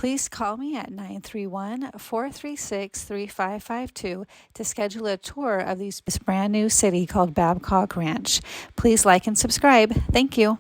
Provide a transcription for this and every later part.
Please call me at 931-436-3552 to schedule a tour of this brand new city called Babcock Ranch. Please like and subscribe. Thank you.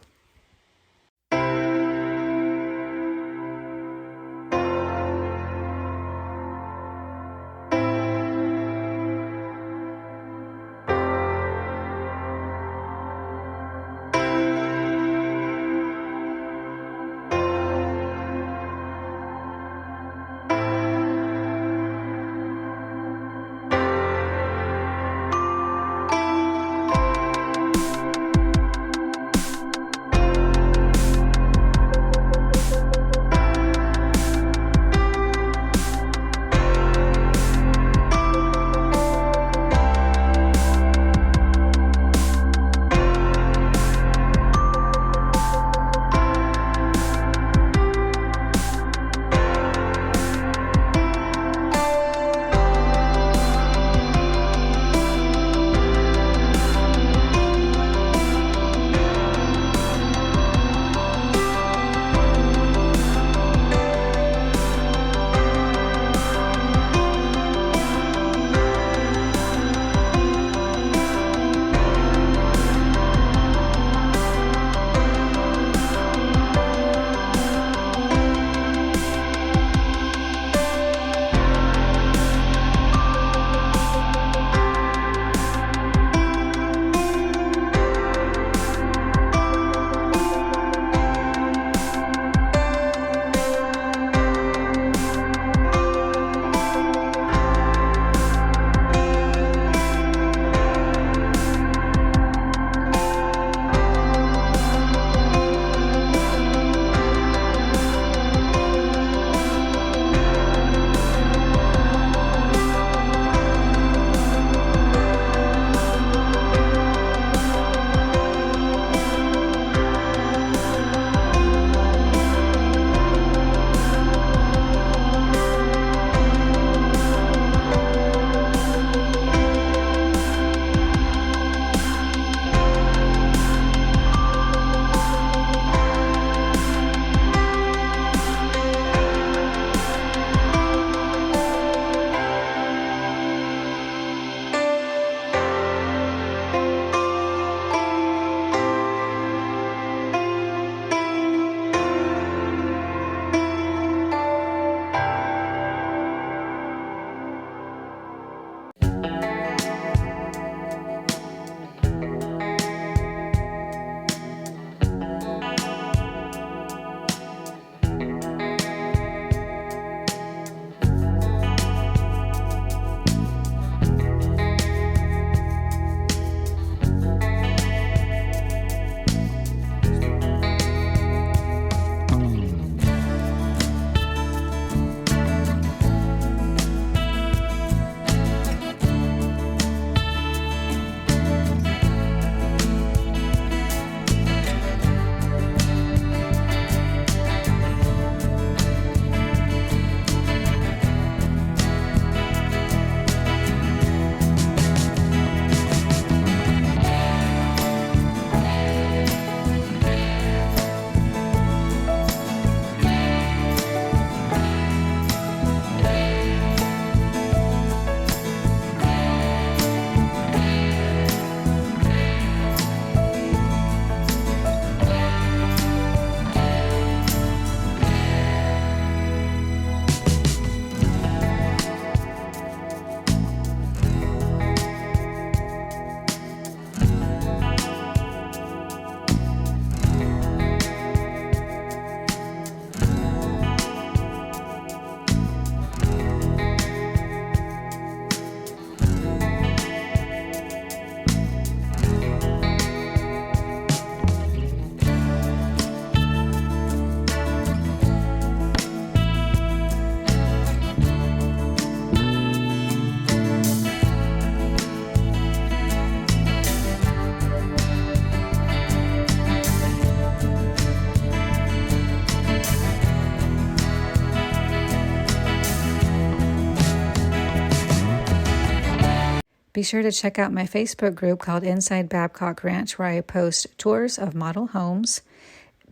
Be sure to check out my Facebook group called Inside Babcock Ranch, where I post tours of model homes,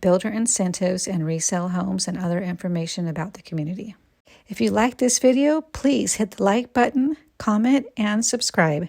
builder incentives, and resale homes and other information about the community. If you like this video, please hit the like button, comment, and subscribe.